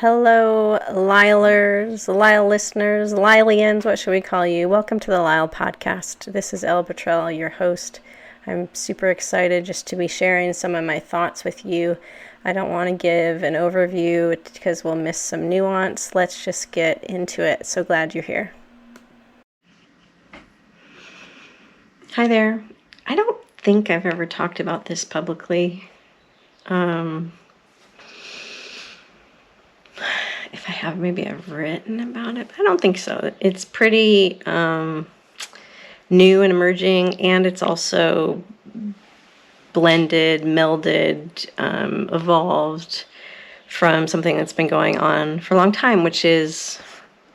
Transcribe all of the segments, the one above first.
Hello, Lylers, Lyle listeners, Lylians, what should we call you? Welcome to the Lyle podcast. This is Elle Petrell, your host. I'm super excited just to be sharing some of my thoughts with you. I don't want to give an overview because we'll miss some nuance. Let's just get into it. So glad you're here. Hi there. I don't think I've ever talked about this publicly. If I have, maybe I've written about it, but I don't think so. It's pretty new and emerging, and it's also blended, melded, evolved from something that's been going on for a long time, which is,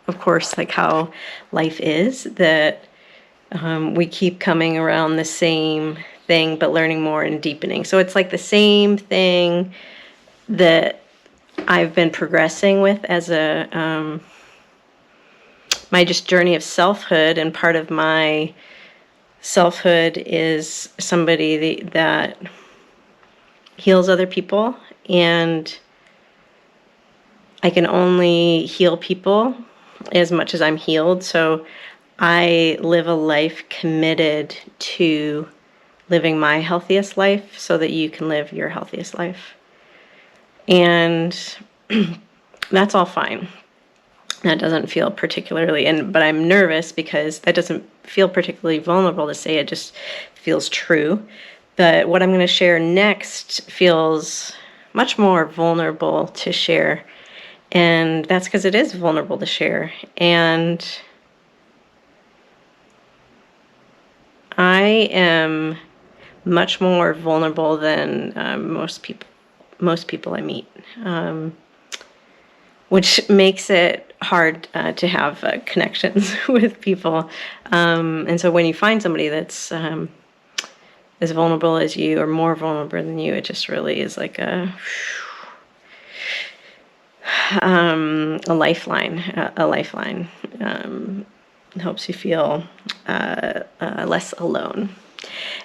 of course, like how life is, that we keep coming around the same thing, but learning more and deepening. So it's like the same thing that I've been progressing with as a my just journey of selfhood, and part of my selfhood is somebody that heals other people, and I can only heal people as much as I'm healed. So I live a life committed to living my healthiest life so that you can live your healthiest life. And that's all fine. That doesn't feel particularly, but I'm nervous because that doesn't feel particularly vulnerable to say. It just feels true. But what I'm going to share next feels much more vulnerable to share. And that's because it is vulnerable to share. And I am much more vulnerable than most people I meet, which makes it hard to have connections with people. And so when you find somebody that's as vulnerable as you, or more vulnerable than you, it just really is like a lifeline. It helps you feel less alone.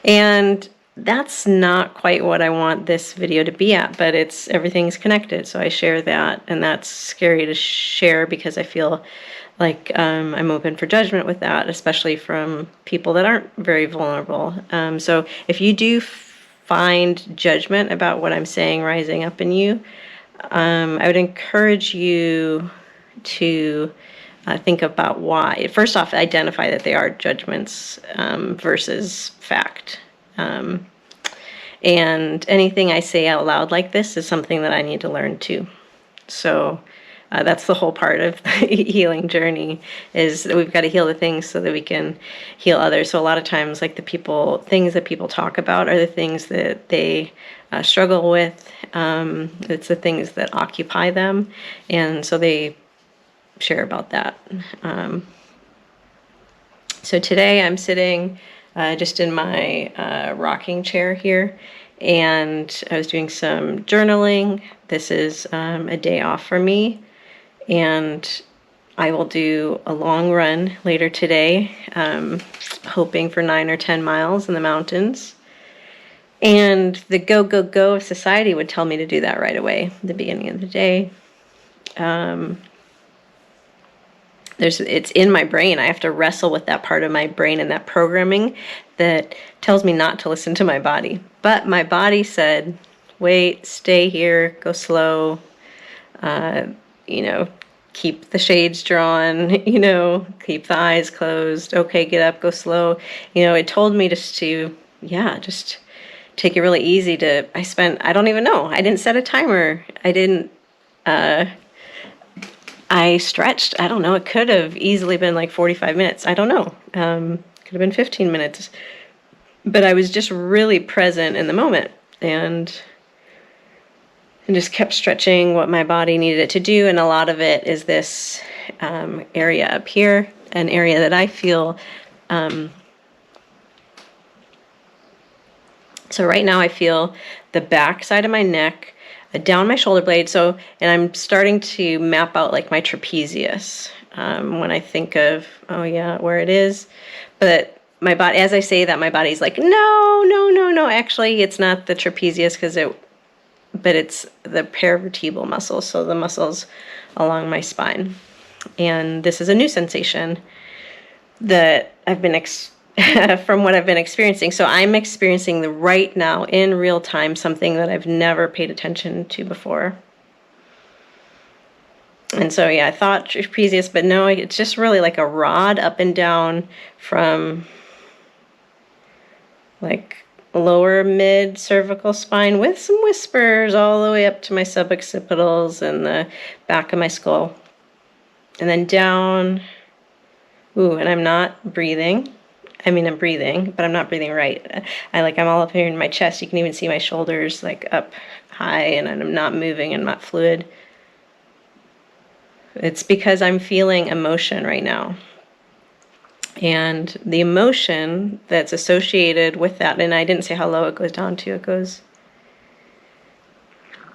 And that's not quite what I want this video to be at, but everything's connected. So I share that, and that's scary to share because I feel like I'm open for judgment with that, especially from people that aren't very vulnerable. So if you do find judgment about what I'm saying rising up in you, I would encourage you to think about why. First off, identify that they are judgments versus fact. And anything I say out loud like this is something that I need to learn too. So that's the whole part of the healing journey, is that we've got to heal the things so that we can heal others. So a lot of times, like things that people talk about are the things that they struggle with. It's the things that occupy them. And so they share about that. So today I'm sitting just in my rocking chair here, and I was doing some journaling. This is a day off for me, and I will do a long run later today, hoping for 9 or 10 miles in the mountains. And the go, go, go of society would tell me to do that right away at the beginning of the day. It's in my brain. I have to wrestle with that part of my brain and that programming that tells me not to listen to my body. But my body said, wait, stay here, go slow, keep the shades drawn, keep the eyes closed. Okay, get up, go slow. It told me just take it really easy. I don't even know. I didn't set a timer. I stretched. I don't know. It could have easily been like 45 minutes. I don't know. Could have been 15 minutes. But I was just really present in the moment, and just kept stretching what my body needed it to do. And a lot of it is this area up here, an area that I feel. So right now I feel the back side of my neck, down my shoulder blade. And I'm starting to map out like my trapezius when I think of, where it is. But my body, as I say that, my body's like, no. Actually, it's not the trapezius, because but it's the paravertebral muscles, so the muscles along my spine. And this is a new sensation that I've been from what I've been experiencing. So I'm experiencing right now in real time something that I've never paid attention to before. And so, yeah, I thought trapezius, but no, it's just really like a rod up and down from like lower mid cervical spine with some whispers all the way up to my suboccipitals and the back of my skull. And then down. Ooh, and I'm not breathing. I mean, I'm breathing, but I'm not breathing right. I'm all up here in my chest. You can even see my shoulders like up high, and I'm not moving and not fluid. It's because I'm feeling emotion right now. And the emotion that's associated with that, and I didn't say how low it goes down to. It goes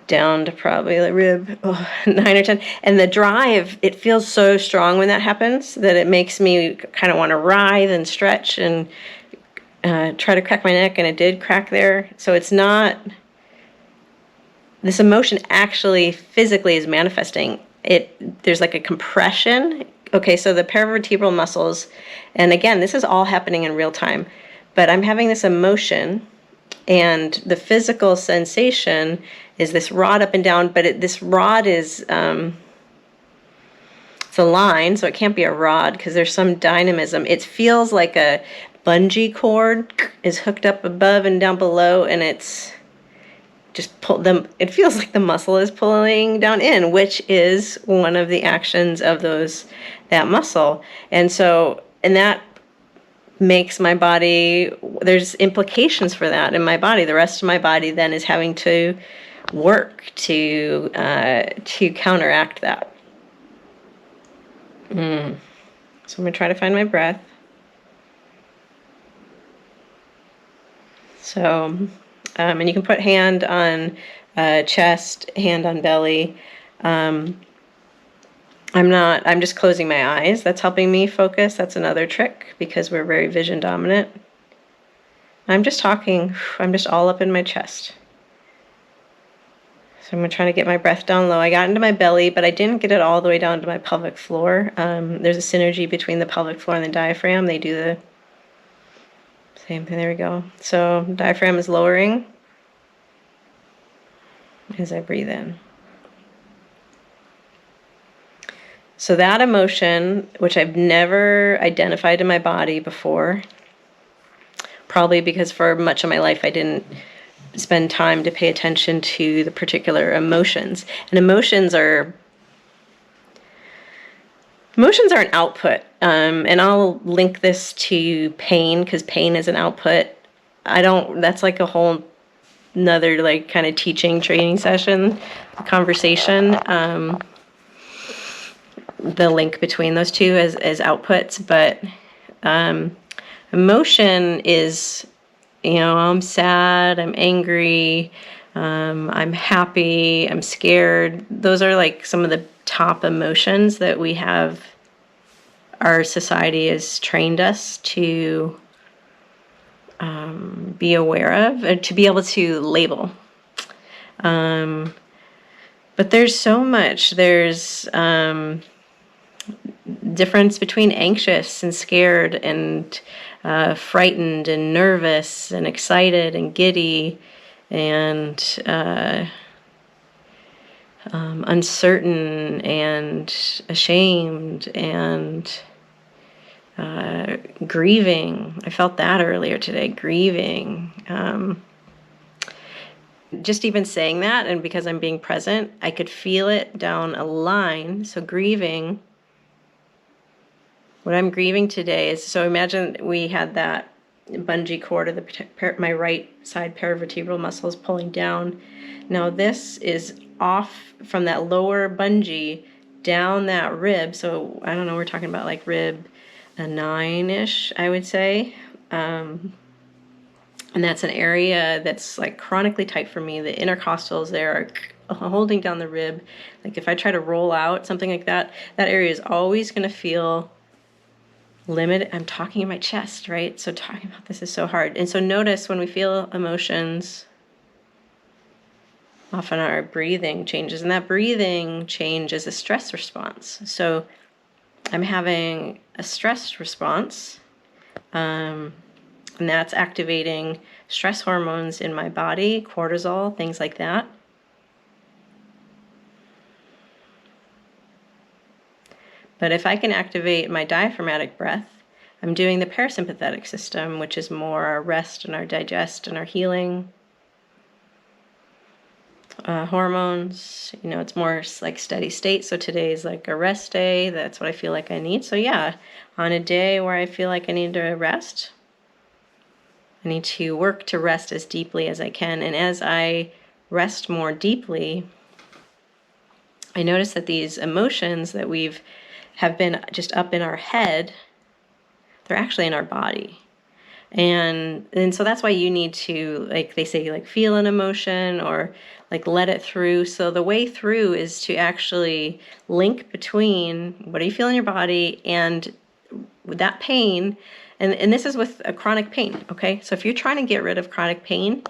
down to probably the rib 9 or 10. And the drive, it feels so strong when that happens that it makes me kind of want to writhe and stretch and try to crack my neck, and it did crack there. So it's not, this emotion actually physically is manifesting. There's like a compression. Okay, so the paravertebral muscles, and again, this is all happening in real time, but I'm having this emotion, and the physical sensation is this rod up and down, but this rod is, it's a line, so it can't be a rod because there's some dynamism. It feels like a bungee cord is hooked up above and down below, and it's just it feels like the muscle is pulling down in, which is one of the actions of that muscle. And that makes my body, there's implications for that in my body. The rest of my body then is having to work to counteract that. So I'm going to try to find my breath. So, and you can put hand on chest, hand on belly. I'm just closing my eyes. That's helping me focus. That's another trick because we're very vision dominant. I'm just talking. I'm just all up in my chest. So I'm going to try to get my breath down low. I got into my belly, but I didn't get it all the way down to my pelvic floor. There's a synergy between the pelvic floor and the diaphragm. They do the same thing. There we go. So diaphragm is lowering as I breathe in. So that emotion, which I've never identified in my body before, probably because for much of my life I didn't spend time to pay attention to the particular emotions. And emotions are an output. And I'll link this to pain because pain is an output. That's like a whole another like kind of teaching training session, conversation. The link between those two as outputs, but emotion is, I'm sad, I'm angry, I'm happy, I'm scared. Those are like some of the top emotions that we have. Our society has trained us to be aware of, or to be able to label. But there's so much. There's difference between anxious and scared and frightened and nervous and excited and giddy and uncertain and ashamed and grieving. I felt that earlier today, grieving. Just even saying that, and because I'm being present, I could feel it down a line. So grieving, what I'm grieving today is, so imagine we had that bungee cord of my right side paravertebral muscles pulling down. Now this is off from that lower bungee down that rib. So I don't know, we're talking about like rib a 9-ish, I would say. And that's an area that's like chronically tight for me. The intercostals there are holding down the rib. Like if I try to roll out, something like that, that area is always going to feel limited. I'm talking in my chest, right? So talking about this is so hard. And so notice when we feel emotions, often our breathing changes, and that breathing change is a stress response. So I'm having a stress response, and that's activating stress hormones in my body, cortisol, things like that. But if I can activate my diaphragmatic breath, I'm doing the parasympathetic system, which is more our rest and our digest and our healing hormones. You know, it's more like steady state. So today is like a rest day. That's what I feel like I need. So yeah, on a day where I feel like I need to rest, I need to work to rest as deeply as I can. And as I rest more deeply, I notice that these emotions that have been just up in our head, they're actually in our body. And so that's why you need to, like they say, like feel an emotion or like let it through. So the way through is to actually link between what do you feel in your body and that pain. And this is with a chronic pain, okay? So if you're trying to get rid of chronic pain,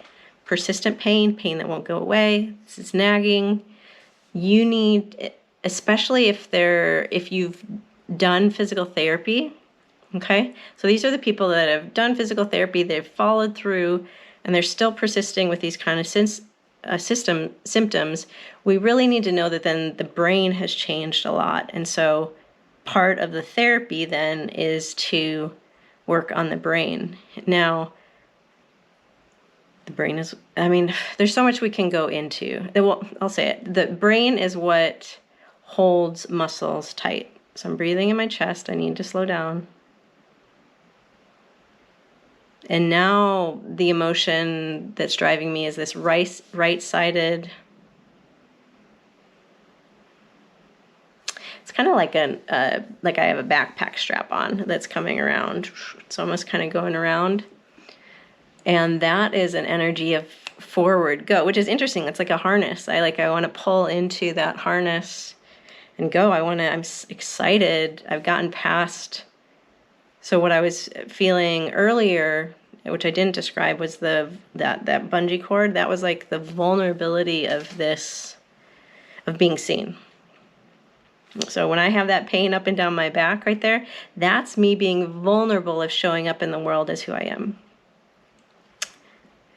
persistent pain, pain that won't go away, this is nagging, you need, especially if you've done physical therapy, okay? So these are the people that have done physical therapy, they've followed through, and they're still persisting with these kind of symptoms. We really need to know that then the brain has changed a lot. And so part of the therapy then is to work on the brain. Now, the brain is, I mean, there's so much we can go into. Well, I'll say it. The brain is what holds muscles tight. So I'm breathing in my chest. I need to slow down. And now the emotion that's driving me is this right-sided. It's kind of like like I have a backpack strap on that's coming around. It's almost kind of going around. And that is an energy of forward go, which is interesting. It's like a harness. I want to pull into that harness and go. I'm excited. I've gotten past. So what I was feeling earlier, which I didn't describe, was that bungee cord. That was like the vulnerability of being seen. So when I have that pain up and down my back right there, that's me being vulnerable of showing up in the world as who I am.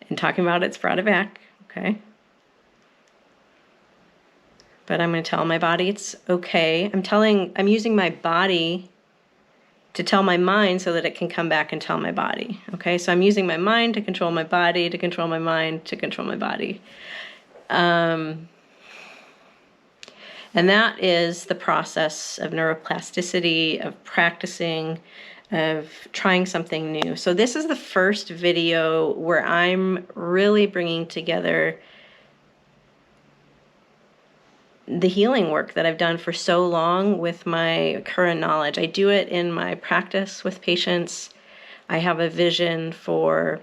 And talking about it's brought it back, okay? But I'm going to tell my body it's okay. I'm using my body to tell my mind so that it can come back and tell my body, okay? So I'm using my mind to control my body, to control my mind, to control my body. And that is the process of neuroplasticity, of practicing, of trying something new. So this is the first video where I'm really bringing together the healing work that I've done for so long with my current knowledge. I do it in my practice with patients. I have a vision for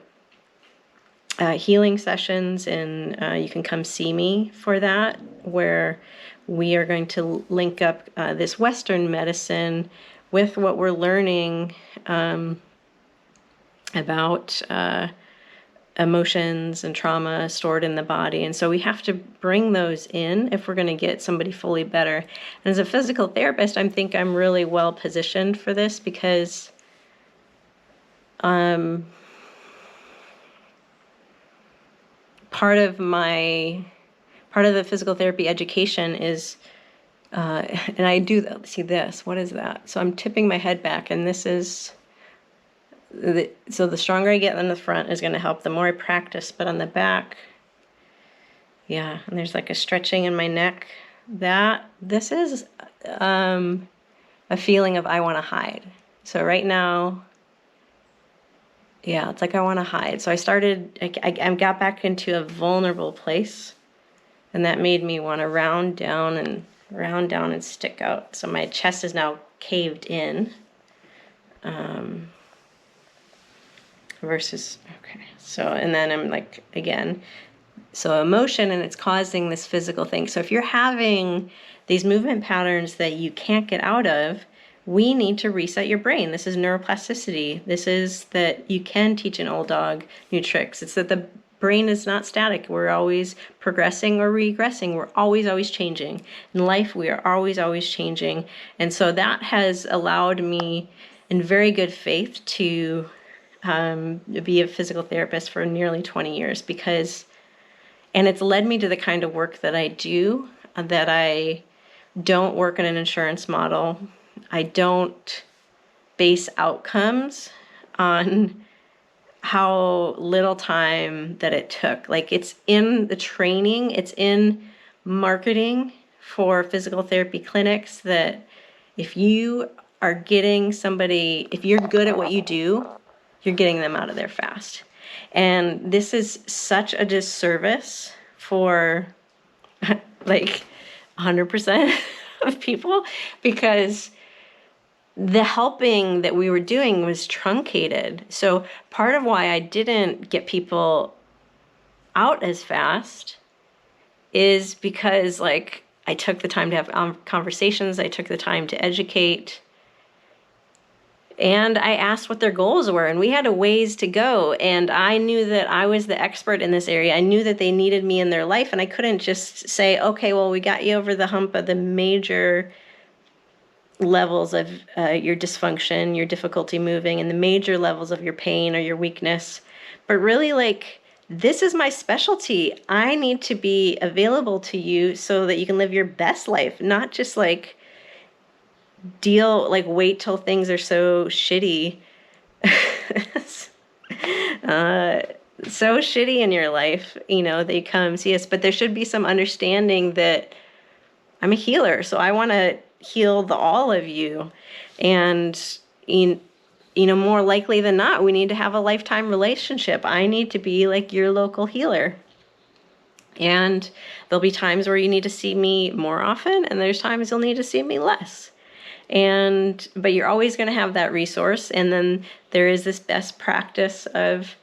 healing sessions, and you can come see me for that, where we are going to link up this Western medicine with what we're learning about emotions and trauma stored in the body. And so we have to bring those in if we're going to get somebody fully better. And as a physical therapist, I think I'm really well positioned for this because part of the physical therapy education is, and I do see this. What is that? So I'm tipping my head back, and this is. So the stronger I get on the front is going to help. The more I practice, but on the back, yeah. And there's like a stretching in my neck. This is a feeling of I want to hide. So right now, yeah, it's like I want to hide. So I got back into a vulnerable place, and that made me want to round down and stick out. So my chest is now caved in. Versus, okay. So, and then I'm like, again, so emotion, and it's causing this physical thing. So if you're having these movement patterns that you can't get out of, we need to reset your brain. This is neuroplasticity. This is that you can teach an old dog new tricks. It's that brain is not static. We're always progressing or regressing. We're always changing. In life, we are always changing. And so that has allowed me, in very good faith, to be a physical therapist for nearly 20 years and it's led me to the kind of work that I do, that I don't work in an insurance model. I don't base outcomes on how little time that it took. Like, it's in the training, it's in marketing for physical therapy clinics, that if you are getting somebody, if you're good at what you do, you're getting them out of there fast. And this is such a disservice for like 100% of people, because the helping that we were doing was truncated. So part of why I didn't get people out as fast is because, like, I took the time to have conversations, I took the time to educate, and I asked what their goals were, and we had a ways to go, and I knew that I was the expert in this area. I knew that they needed me in their life, and I couldn't just say, okay, well, we got you over the hump of the major levels of your dysfunction, your difficulty moving, and the major levels of your pain or your weakness. But really, like, this is my specialty. I need to be available to you so that you can live your best life, not just like wait till things are so shitty, so shitty in your life, that you come see us. But there should be some understanding that I'm a healer, so I want to heal all of you. And more likely than not, we need to have a lifetime relationship. I need to be like your local healer. And there'll be times where you need to see me more often, and there's times you'll need to see me less. But you're always going to have that resource. And then there is this best practice of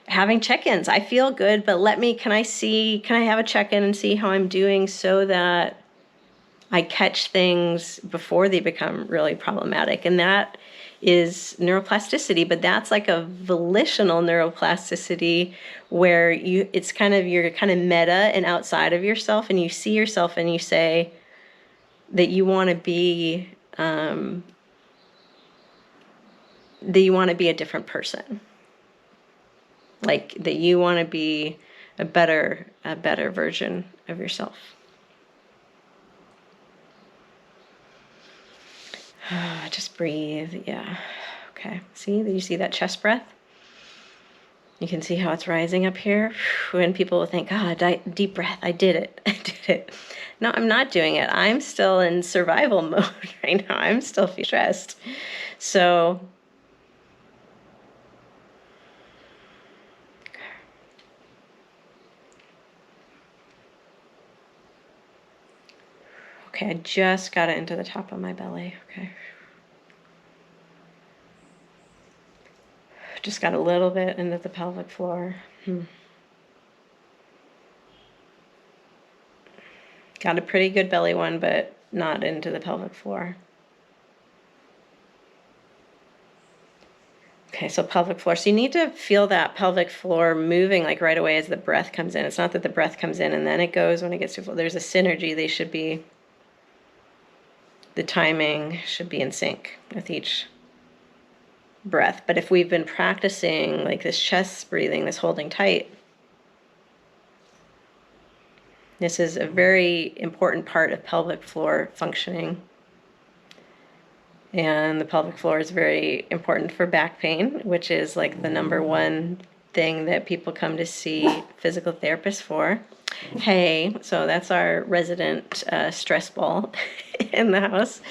having check-ins. I feel good, but can I have a check-in and see how I'm doing, so that I catch things before they become really problematic. And that is neuroplasticity, but that's like a volitional neuroplasticity, where you're kind of meta and outside of yourself, and you see yourself and you say that you want to be a different person, like that you want to be a better version of yourself. Just breathe. Yeah. Okay. See, did you see that chest breath? You can see how it's rising up here. When people will think, deep breath, I did it. I did it. No, I'm not doing it. I'm still in survival mode right now. I'm still feeling stressed. So, okay, I just got it into the top of my belly. Okay. Just got a little bit into the pelvic floor. Got a pretty good belly one, but not into the pelvic floor. Okay, so pelvic floor. So you need to feel that pelvic floor moving like right away as the breath comes in. It's not that the breath comes in and then it goes when it gets too full. There's a synergy. The timing should be in sync with each breath. But if we've been practicing like this chest breathing, this holding tight, this is a very important part of pelvic floor functioning. And the pelvic floor is very important for back pain, which is like the number one thing that people come to see physical therapists for. Hey, so that's our resident stress ball in the house.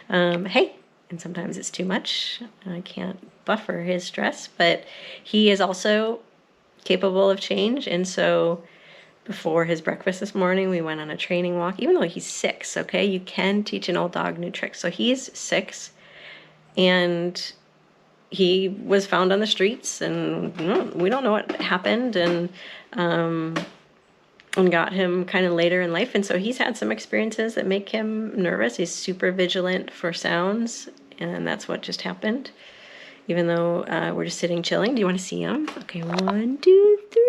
Hey, and sometimes it's too much. I can't buffer his stress, but he is also capable of change. And so before his breakfast this morning, we went on a training walk, even though he's 6, okay? You can teach an old dog new tricks. So he's 6, and he was found on the streets, and we don't know what happened, and got him kind of later in life. And so he's had some experiences that make him nervous. He's super vigilant for sounds, and that's what just happened, even though we're just sitting chilling. Do you want to see him? Okay, 1, 2, 3.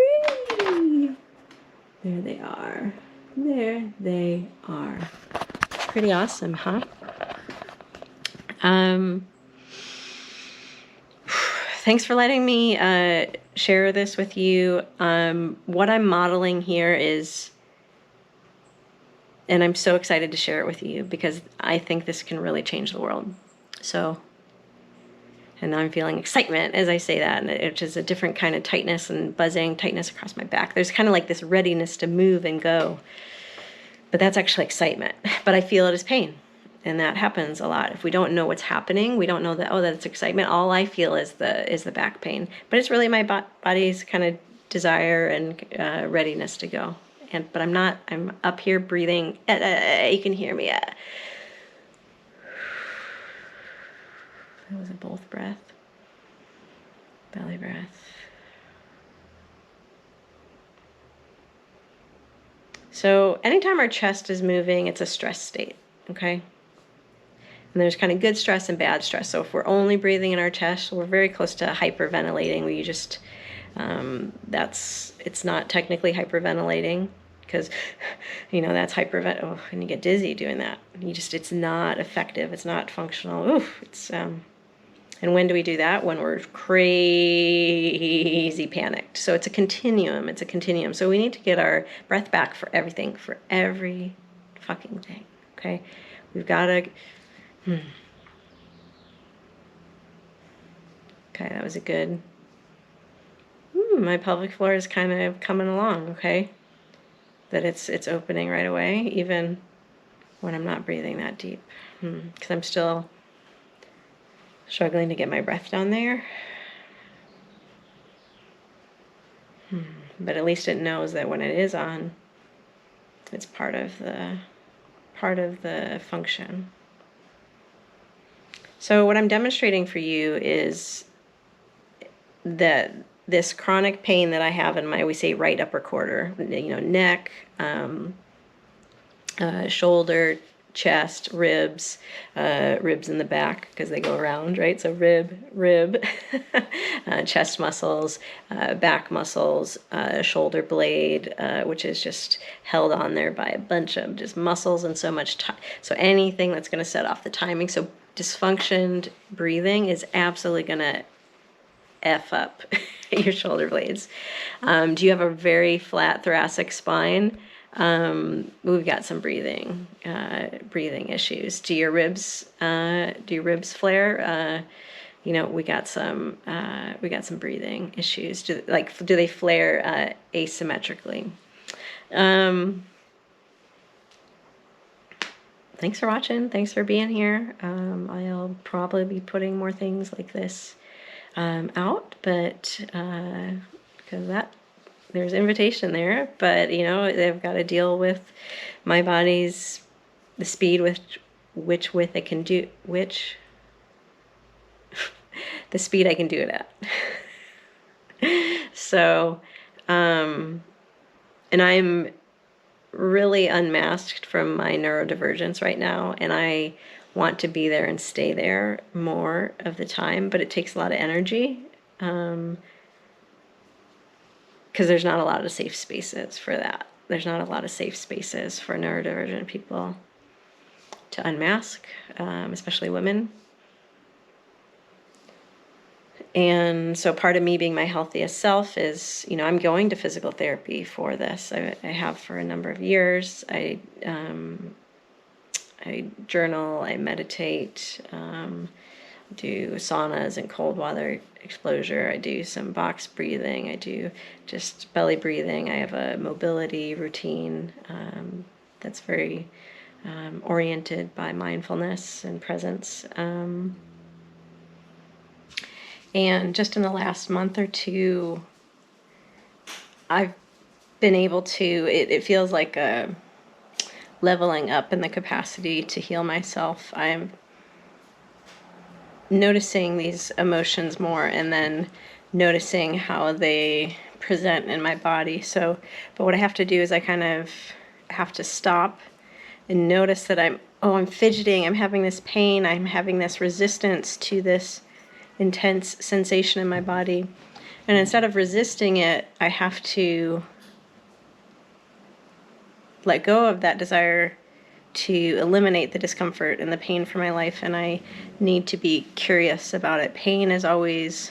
There they are. There they are. Pretty awesome, huh? Thanks for letting me share this with you. What I'm modeling here is, and I'm so excited to share it with you because I think this can really change the world. So, and I'm feeling excitement as I say that, which is a different kind of tightness and buzzing, tightness across my back. There's kind of like this readiness to move and go, but that's actually excitement. But I feel it as pain. And that happens a lot. If we don't know what's happening, we don't know that, oh, that's excitement. All I feel is the back pain. But it's really my body's kind of desire and readiness to go. But I'm up here breathing. You can hear me. That was a both breath. Belly breath. So anytime our chest is moving, it's a stress state, okay? And there's kind of good stress and bad stress. So if we're only breathing in our chest, we're very close to hyperventilating. We just, it's not technically hyperventilating because, that's hypervent. Oh, and you get dizzy doing that. It's not effective. It's not functional. Oof. And when do we do that? When we're crazy panicked. So it's a continuum. So we need to get our breath back for everything, for every fucking thing. Okay. We've got to. Okay, that was a good. My pelvic floor is kind of coming along, okay? That it's opening right away, even when I'm not breathing that deep. Because I'm still struggling to get my breath down there. But at least it knows that when it is on, it's part of the function. So what I'm demonstrating for you is that this chronic pain that I have in we say right upper quarter, neck, shoulder, chest, ribs in the back because they go around, right? So rib, chest muscles, back muscles, shoulder blade, which is just held on there by a bunch of just muscles and so much time. So anything that's going to set off the timing. So dysfunctioned breathing is absolutely going to F up your shoulder blades. Do you have a very flat thoracic spine? We've got some breathing issues. Do your ribs flare? We got some breathing issues. Do they flare asymmetrically? Thanks for watching. Thanks for being here. I'll probably be putting more things like this out, but because there's invitation there, but they've got to deal with my body's the speed with which it can do the speed I can do it at. So and I'm really unmasked from my neurodivergence right now, and I want to be there and stay there more of the time, but it takes a lot of energy because there's not a lot of safe spaces for that. There's not a lot of safe spaces for neurodivergent people to unmask, especially women. And so part of me being my healthiest self is, I'm going to physical therapy for this. I have for a number of years. I journal, I meditate, do saunas and cold water exposure. I do some box breathing. I do just belly breathing. I have a mobility routine that's very oriented by mindfulness and presence. And just in the last month or two, I've been able to, it feels like a leveling up in the capacity to heal myself. I'm noticing these emotions more and then noticing how they present in my body. But what I have to do is I kind of have to stop and notice that I'm fidgeting, I'm having this pain, I'm having this resistance to this intense sensation in my body. And instead of resisting it, I have to let go of that desire to eliminate the discomfort and the pain from my life, and I need to be curious about it. Pain is always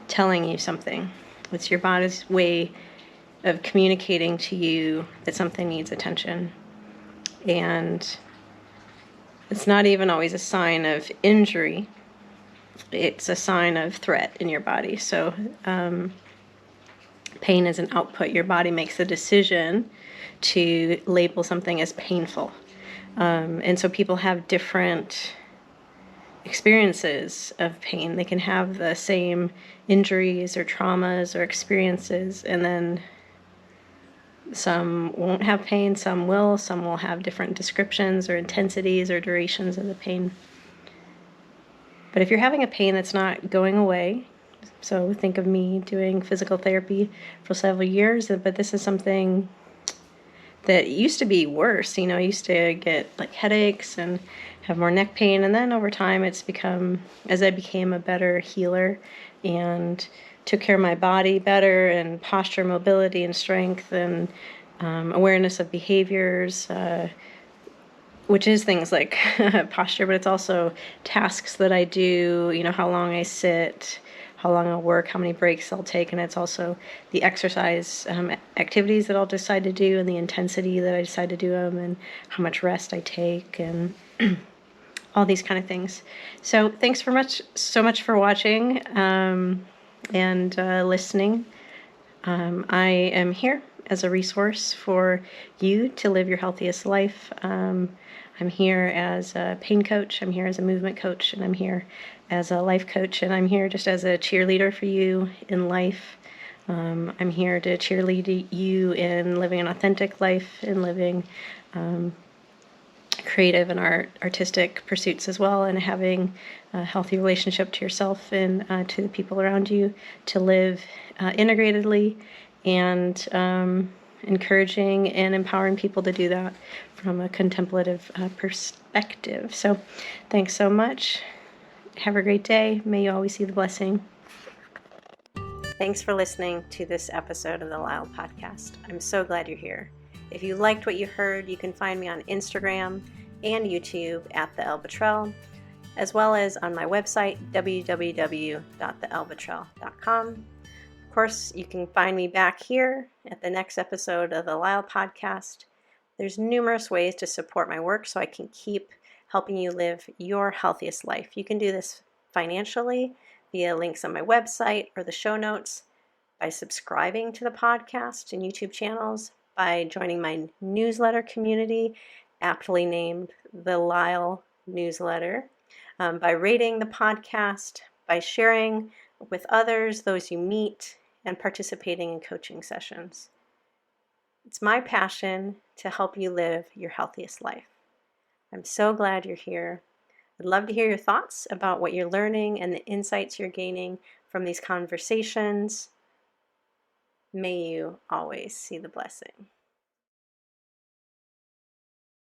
telling you something. It's your body's way of communicating to you that something needs attention. And it's not even always a sign of injury. It's a sign of threat in your body. So pain is an output. Your body makes the decision to label something as painful. And so people have different experiences of pain. They can have the same injuries or traumas or experiences, and then some won't have pain, some will have different descriptions or intensities or durations of the pain. But if you're having a pain that's not going away, so think of me doing physical therapy for several years, but this is something that used to be worse. I used to get like headaches and have more neck pain. And then over time, it's become, as I became a better healer and took care of my body better, and posture, mobility, and strength, and awareness of behaviors, which is things like posture, but it's also tasks that I do, how long I sit, how long I'll work, how many breaks I'll take, and it's also the exercise activities that I'll decide to do, and the intensity that I decide to do them, and how much rest I take, and all these kind of things. So thanks so much for watching and listening. I am here as a resource for you to live your healthiest life. I'm here as a pain coach, I'm here as a movement coach, and I'm here as a life coach, and I'm here just as a cheerleader for you in life. I'm here to cheerlead you in living an authentic life, and living creative and artistic pursuits as well, and having a healthy relationship to yourself and to the people around you, to live integratedly, and encouraging and empowering people to do that from a contemplative perspective. So thanks so much. Have a great day. May you always see the blessing. Thanks for listening to this episode of the LYHL podcast. I'm so glad you're here. If you liked what you heard, you can find me on Instagram and YouTube at the Embodiment, as well as on my website, www.theelbetrell.com. Of course, you can find me back here at the next episode of the LYHL podcast. There's numerous ways to support my work so I can keep helping you live your healthiest life. You can do this financially via links on my website or the show notes, by subscribing to the podcast and YouTube channels, by joining my newsletter community, aptly named the LYHL newsletter, by rating the podcast, by sharing with others, those you meet, and participating in coaching sessions. It's my passion to help you live your healthiest life. I'm so glad you're here. I'd love to hear your thoughts about what you're learning and the insights you're gaining from these conversations. May you always see the blessing.